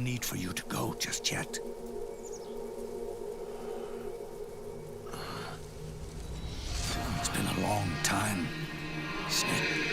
need for you to go just yet. It's been a long time, Snake.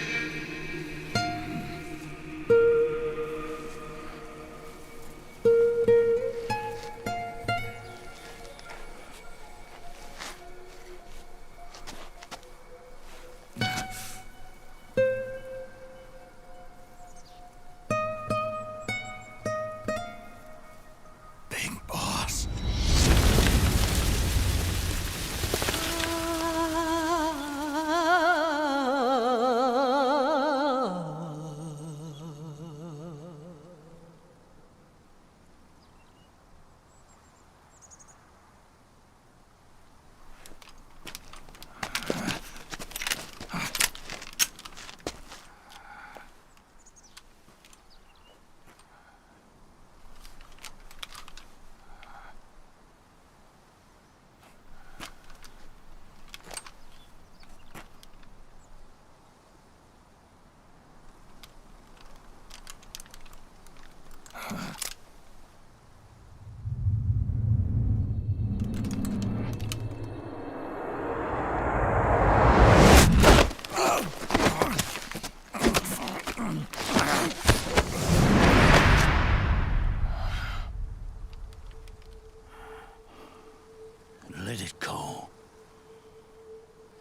Let it go,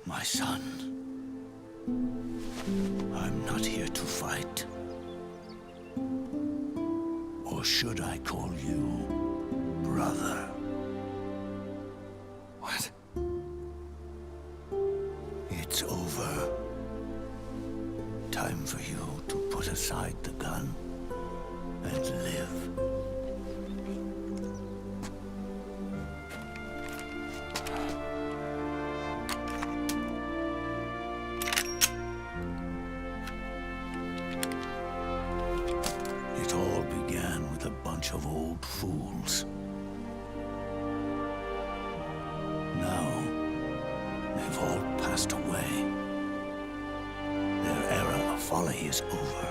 my son. I'm not here to fight. Or should I call you brother? What? It's over. Time for you to put aside the gun and live. It all began with a bunch of old fools. Now, they've all passed away. Their era of folly is over.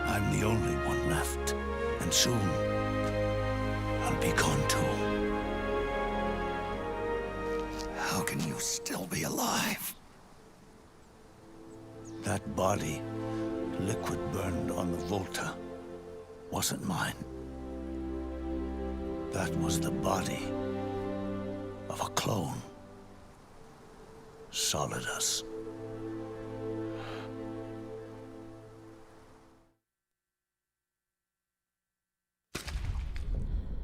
I'm the only one left, and soon I'll be gone too. How can you still be alive? That body, liquid burned on the Volta, wasn't mine. That was the body of a clone. Solidus.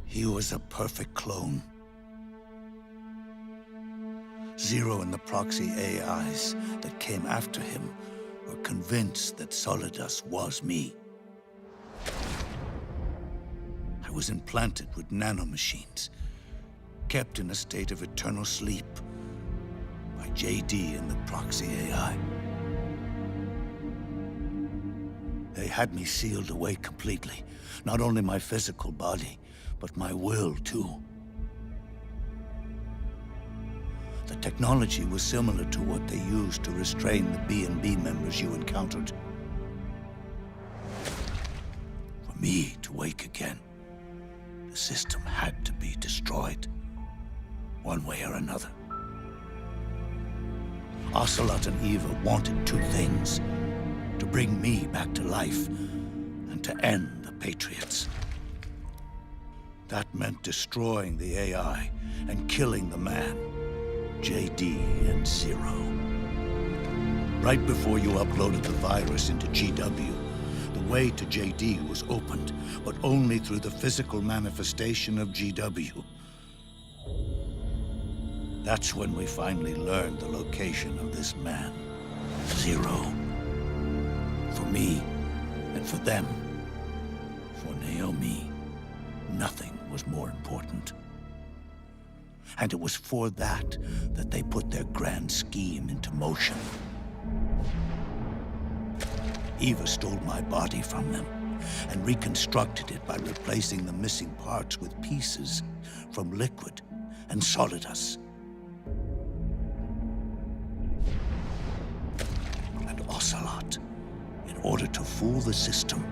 He was a perfect clone. Zero and the proxy AIs that came after him were convinced that Solidus was me. I was implanted with nanomachines, kept in a state of eternal sleep by JD and the proxy AI. They had me sealed away completely, not only my physical body, but my will too. The technology was similar to what they used to restrain the B&B members you encountered. For me to wake again, the system had to be destroyed, one way or another. Ocelot and Eva wanted two things: to bring me back to life and to end the Patriots. That meant destroying the AI and killing the man, JD and Zero. Right before you uploaded the virus into GW, the way to JD was opened, but only through the physical manifestation of GW. That's when we finally learned the location of this man, Zero. For me, and for them, for Naomi, nothing was more important. And it was for that they put their grand scheme into motion. Eva stole my body from them and reconstructed it by replacing the missing parts with pieces from Liquid and Solidus. And Ocelot, in order to fool the system,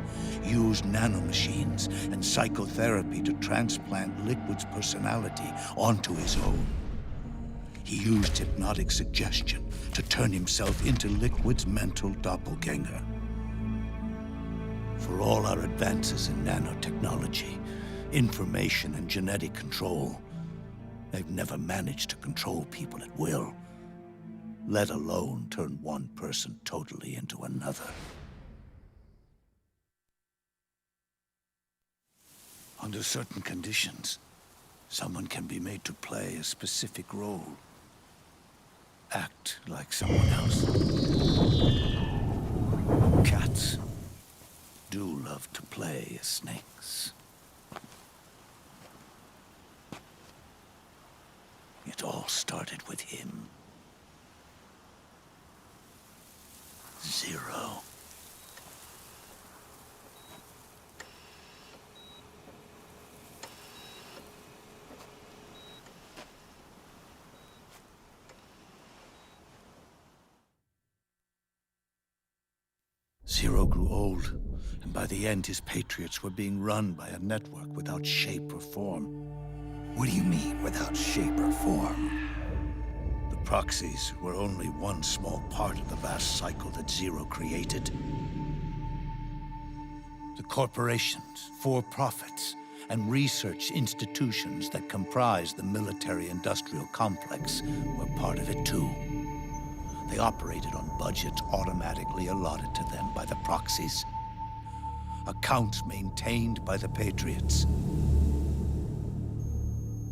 used nanomachines and psychotherapy to transplant Liquid's personality onto his own. He used hypnotic suggestion to turn himself into Liquid's mental doppelganger. For all our advances in nanotechnology, information and genetic control, they've never managed to control people at will, let alone turn one person totally into another. Under certain conditions, someone can be made to play a specific role. Act like someone else. Cats do love to play as snakes. It all started with him. Zero. Zero grew old, and by the end his Patriots were being run by a network without shape or form. What do you mean, without shape or form? The proxies were only one small part of the vast cycle that Zero created. The corporations, for-profits, and research institutions that comprise the military-industrial complex were part of it too. They operated on budgets automatically allotted to them by the proxies. Accounts maintained by the Patriots.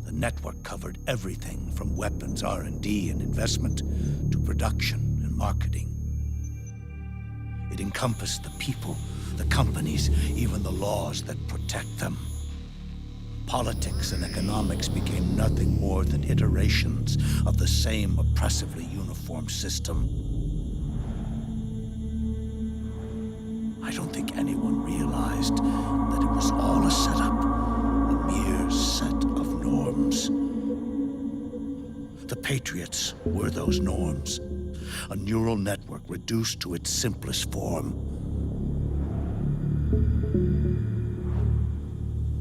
The network covered everything from weapons R&D and investment to production and marketing. It encompassed the people, the companies, even the laws that protect them. Politics and economics became nothing more than iterations of the same oppressively uniform system. I don't think anyone realized that it was all a setup, a mere set of norms. The Patriots were those norms, a neural network reduced to its simplest form.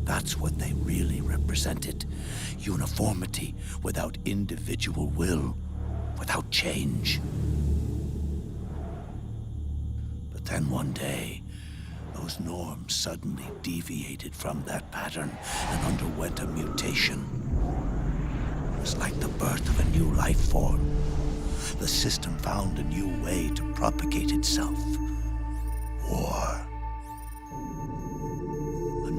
That's what they really represented. Uniformity without individual will, without change. But then one day, those norms suddenly deviated from that pattern and underwent a mutation. It was like the birth of a new life form. The system found a new way to propagate itself. War.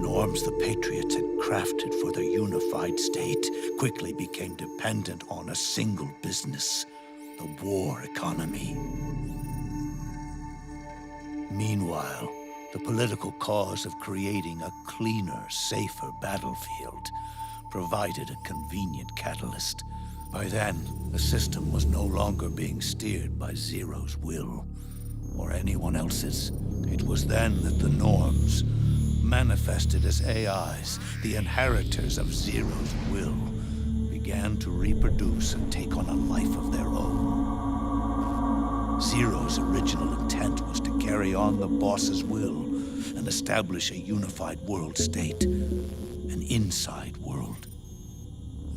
Norms the Patriots had crafted for their unified state quickly became dependent on a single business, the war economy. Meanwhile, the political cause of creating a cleaner, safer battlefield provided a convenient catalyst. By then, the system was no longer being steered by Zero's will, or anyone else's. It was then that the norms, manifested as AIs, the inheritors of Zero's will, began to reproduce and take on a life of their own. Zero's original intent was to carry on the boss's will and establish a unified world state, an inside world.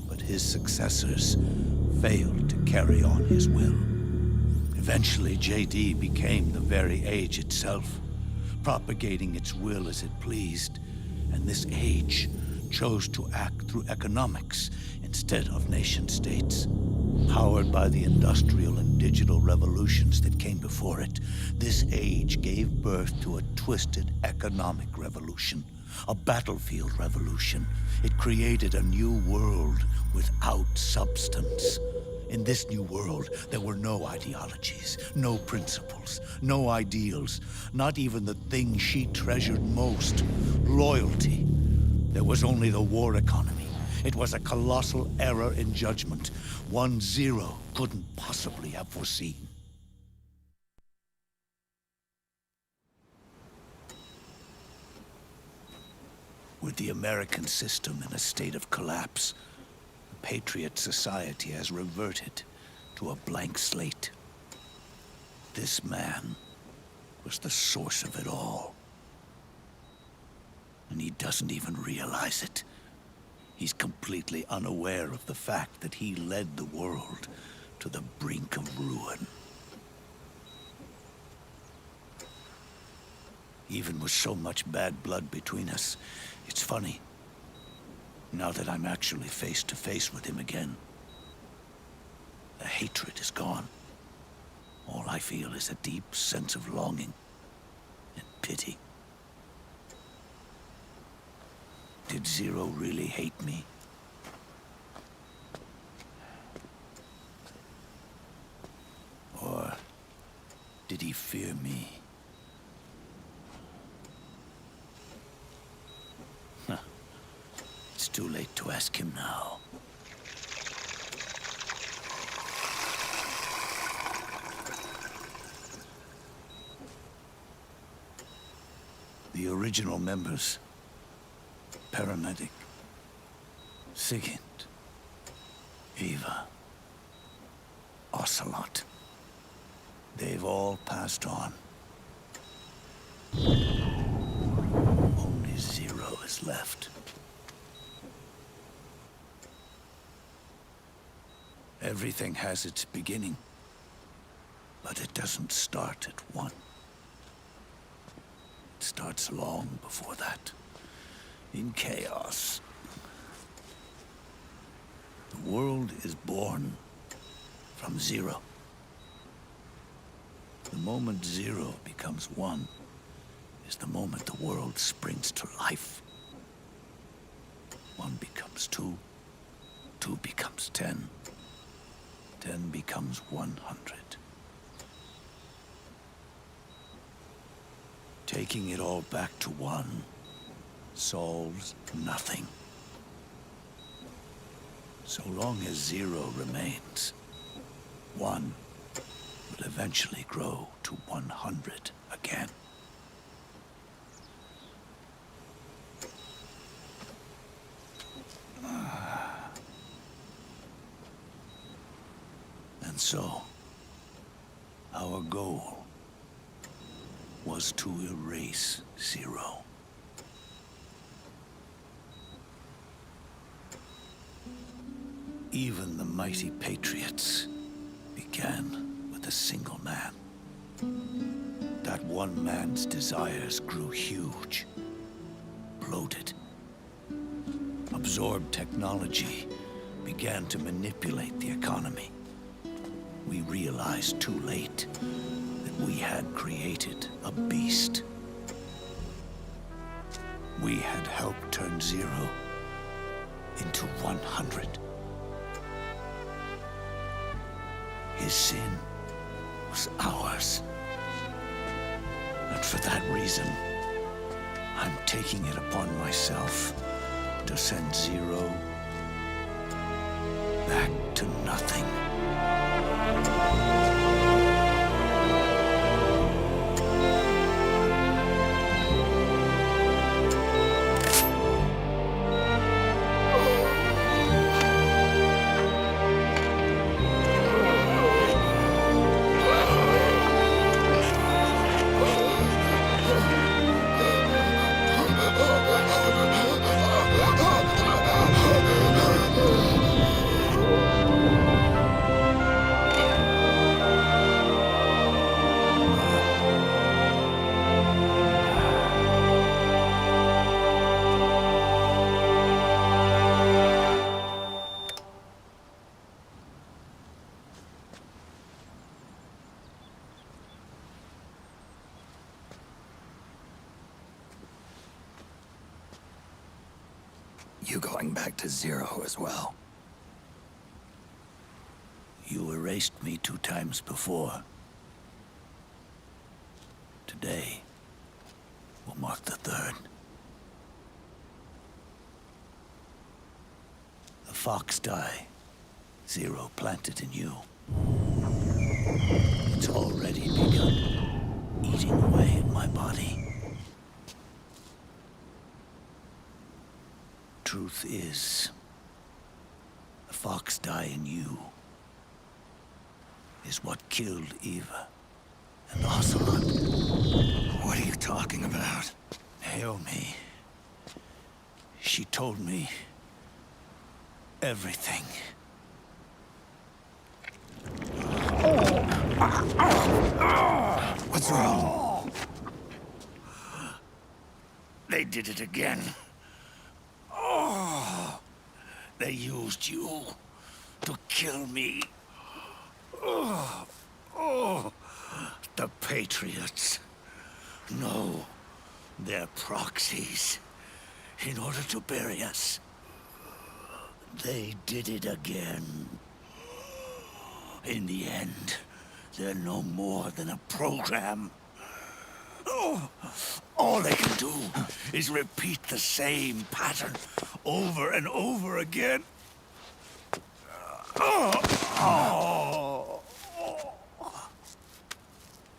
But his successors failed to carry on his will. Eventually, JD became the very age itself, propagating its will as it pleased, and this age chose to act through economics instead of nation-states. Powered by the industrial and digital revolutions that came before it, this age gave birth to a twisted economic revolution, a battlefield revolution. It created a new world without substance. In this new world, there were no ideologies, no principles, no ideals, not even the thing she treasured most, loyalty. There was only the war economy. It was a colossal error in judgment, one Zero couldn't possibly have foreseen. With the American system in a state of collapse, Patriot society has reverted to a blank slate. This man was the source of it all. And he doesn't even realize it. He's completely unaware of the fact that he led the world to the brink of ruin. Even with so much bad blood between us, it's funny. Now that I'm actually face to face with him again, the hatred is gone. All I feel is a deep sense of longing and pity. Did Zero really hate me? Or did he fear me? Huh. It's too late to ask him now. The original members, Paramedic, Sigint, Eva, Ocelot, they've all passed on. Only Zero is left. Everything has its beginning, but it doesn't start at one. It starts long before that, in chaos. The world is born from zero. The moment zero becomes one is the moment the world springs to life. One becomes two, two becomes 10, 10 becomes 100. Taking it all back to one solves nothing. So long as zero remains, one will eventually grow to 100 again. And so, our goal was to erase Zero. Even the mighty Patriots began with a single man. That one man's desires grew huge, bloated, absorbed technology, began to manipulate the economy. We realized too late that we had created a beast. We had helped turn Zero into 100. His sin was ours. And for that reason, I'm taking it upon myself to send Zero back to nothing. You going back to Zero as well? You erased me 2 times before. Today will mark the 3rd. The fox die Zero planted in you. It's already begun eating away at my body. Truth is, the fox die in you is what killed Eva and Ocelot. What are you talking about? Naomi. She told me everything. What's wrong? They did it again. Oh, they used you to kill me. Oh, the Patriots. No, they're proxies. In order to bury us. They did it again. In the end, they're no more than a program. Oh, all they can do is repeat the same pattern over and over again.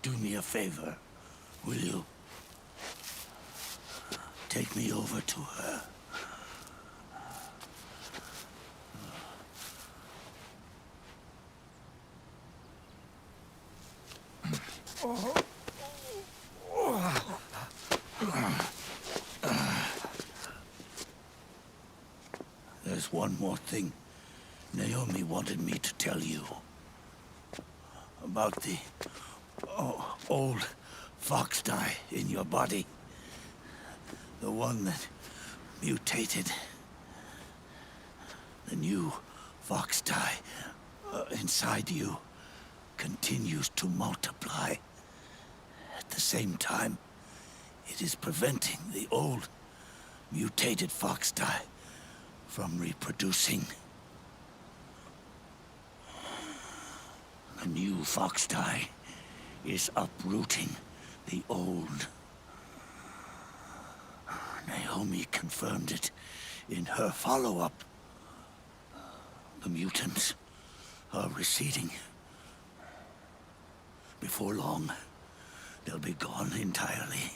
Do me a favor, will you? Take me over to her. There's one more thing Naomi wanted me to tell you. About the old fox dye in your body. The one that mutated. The new fox dye inside you continues to multiply. At the same time, it is preventing the old mutated fox dye from reproducing. The new fox dye is uprooting the old. Naomi confirmed it in her follow-up. The mutants are receding. Before long, they'll be gone entirely.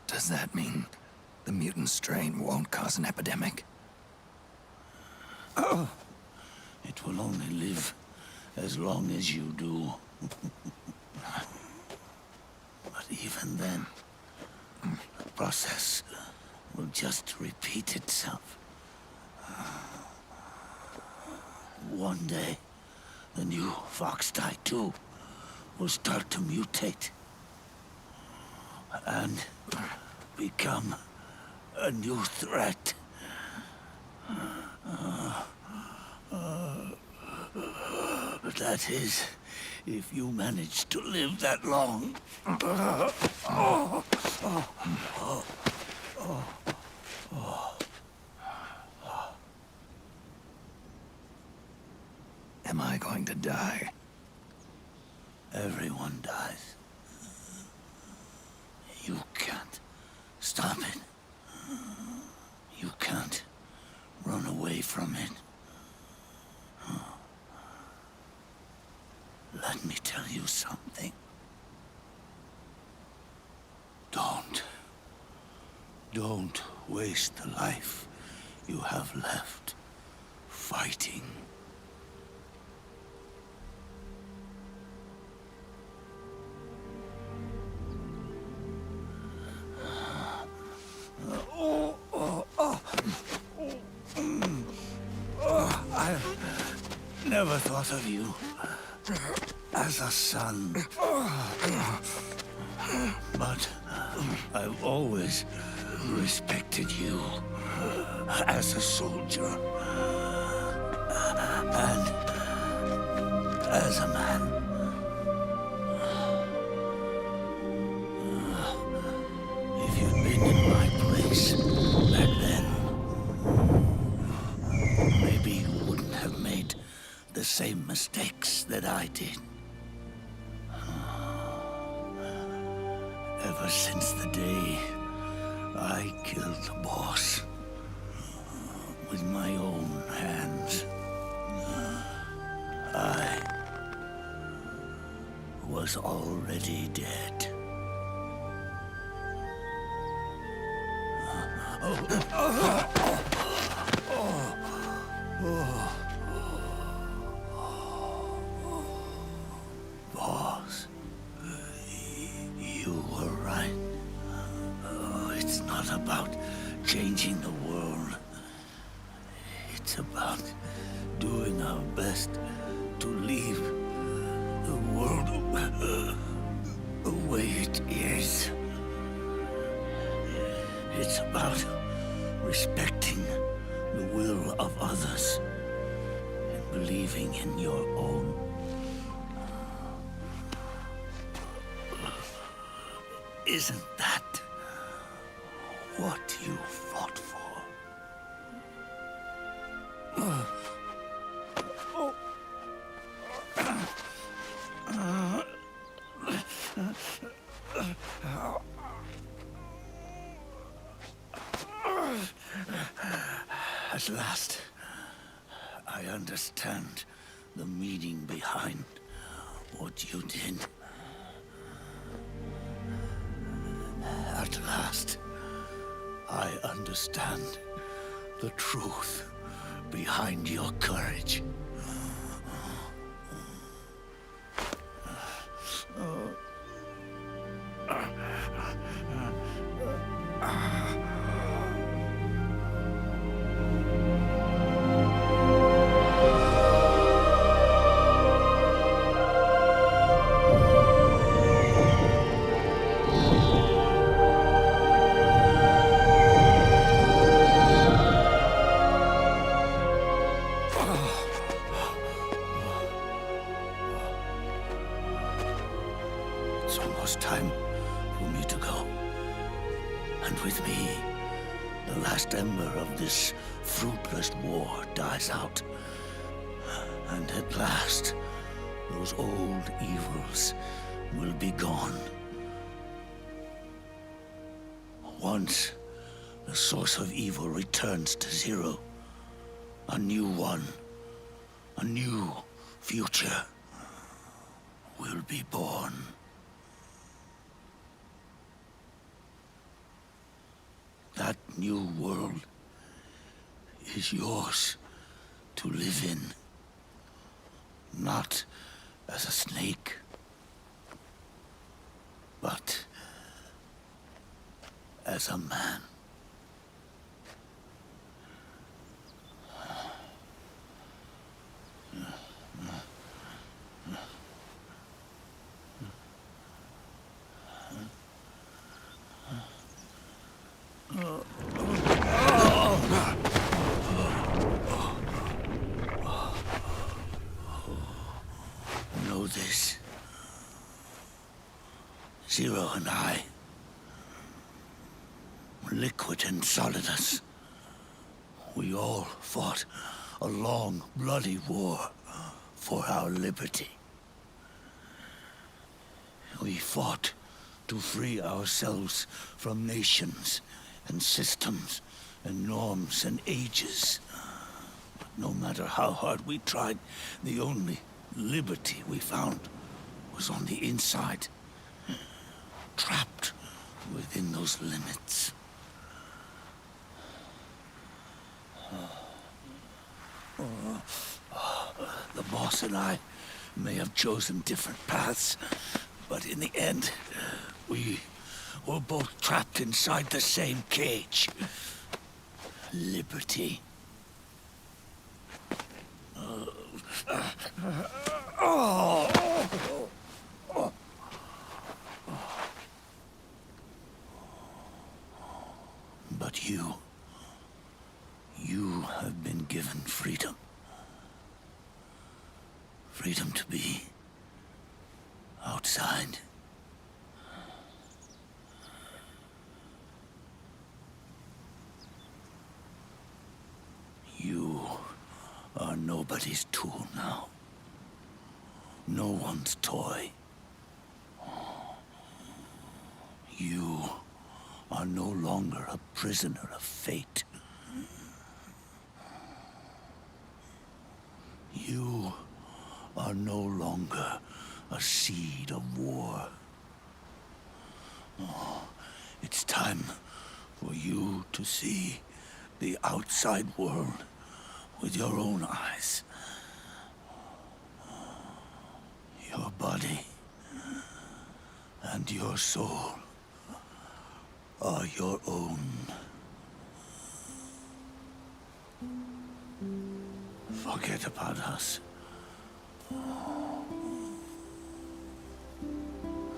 Does that mean the mutant strain won't cause an epidemic? Oh, it will only live as long as you do. But even then, the process will just repeat itself. One day, the new fox dye too will start to mutate and become a new threat. That is, if you manage to live that long. Am I going to die? Everyone dies. You can't stop it. You can't run away from it. Let me tell you something. Don't waste the life you have left fighting. I never thought of you as a son. But I've always respected you as a soldier and as a man. If you'd been in my place back then, maybe you wouldn't have made the same mistakes that I did. Ever since the day I killed the boss with my own hands, I was already dead. Boss, not about changing the world. It's about doing our best to leave the world the way it is. It's about respecting the will of others and believing in your own. Isn't that what you fought for? At last, I understand the meaning behind what you did. At last, I understand the truth behind your courage. It's almost time for me to go. And with me, the last ember of this fruitless war dies out. And at last, those old evils will be gone. Once the source of evil returns to zero, a new one, a new future will be born. That new world is yours to live in, not as a snake, but as a man. Know this. Zero and I, liquid and solidus, we all fought a long, bloody war for our liberty. We fought to free ourselves from nations and systems and norms and ages. But no matter how hard we tried, the only liberty we found was on the inside, trapped within those limits. The boss and I may have chosen different paths, but in the end, we were both trapped inside the same cage. Liberty. But you have been given freedom. Freedom to be outside. You are nobody's tool now. No one's toy. You are no longer a prisoner of fate. You are no longer a seed of war. It's time for you to see the outside world with your own eyes. Your body and your soul are your own. Forget about us.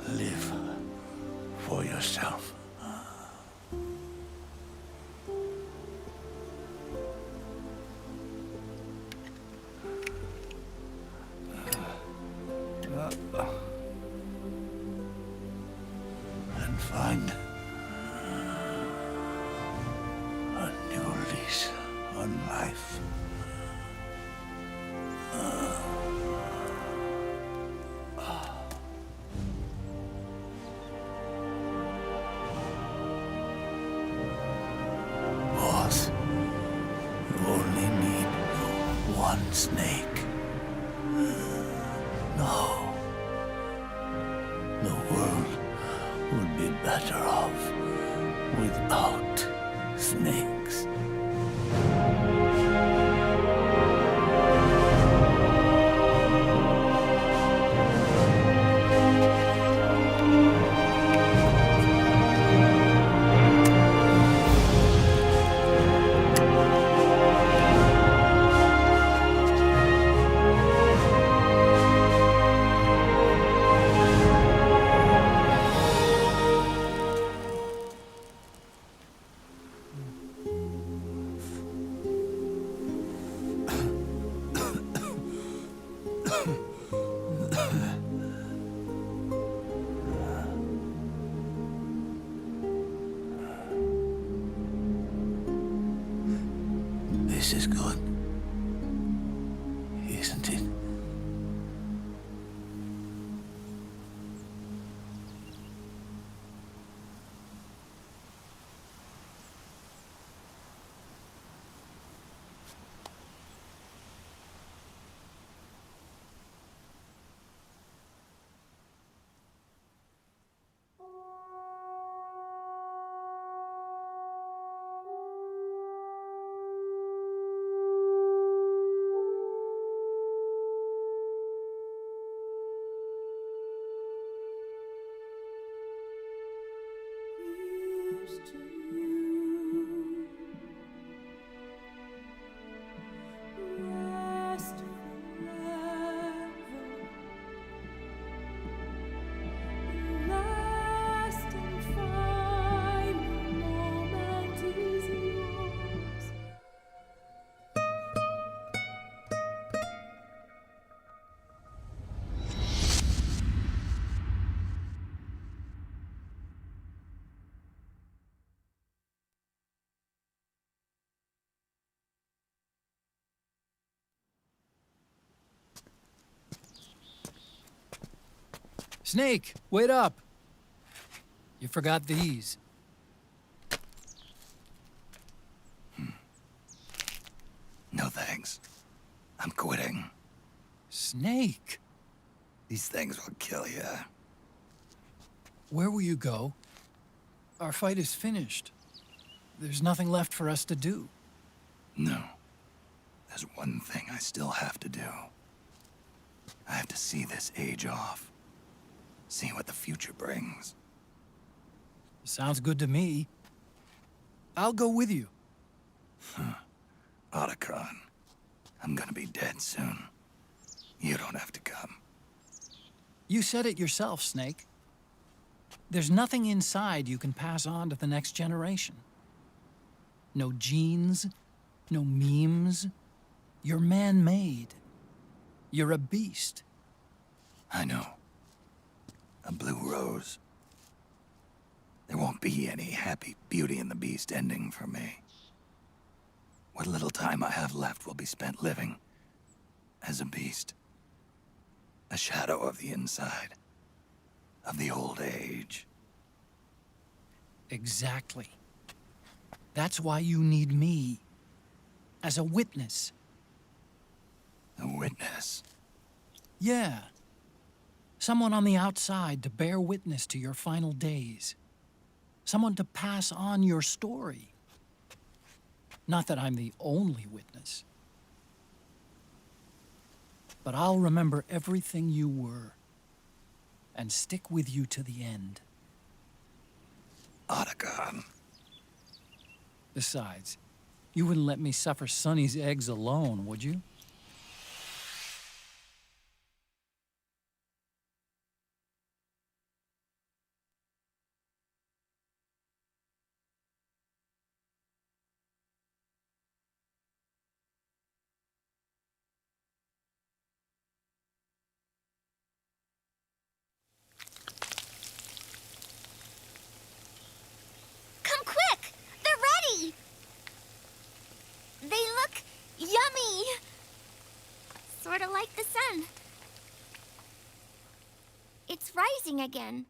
Live for yourself. And find a new lease on life. Boss, you only need one snake. No. The world would be better off without snakes. This is good, isn't it? Snake, wait up! You forgot these. No thanks. I'm quitting. Snake! These things will kill you. Where will you go? Our fight is finished. There's nothing left for us to do. No. There's one thing I still have to do. I have to see this age off. See what the future brings. Sounds good to me. I'll go with you. Otacon, I'm gonna be dead soon. You don't have to come. You said it yourself, Snake. There's nothing inside you can pass on to the next generation. No genes, no memes. You're man-made. You're a beast. I know. A blue rose. There won't be any happy Beauty and the Beast ending for me. What little time I have left will be spent living as a beast. A shadow of the inside, of the old age. Exactly. That's why you need me. As a witness. A witness. Yeah. Someone on the outside to bear witness to your final days. Someone to pass on your story. Not that I'm the only witness. But I'll remember everything you were and stick with you to the end. Otacon. Besides, you wouldn't let me suffer Sonny's eggs alone, would you? Come quick! They're ready! They look yummy! Sort of like the sun. It's rising again.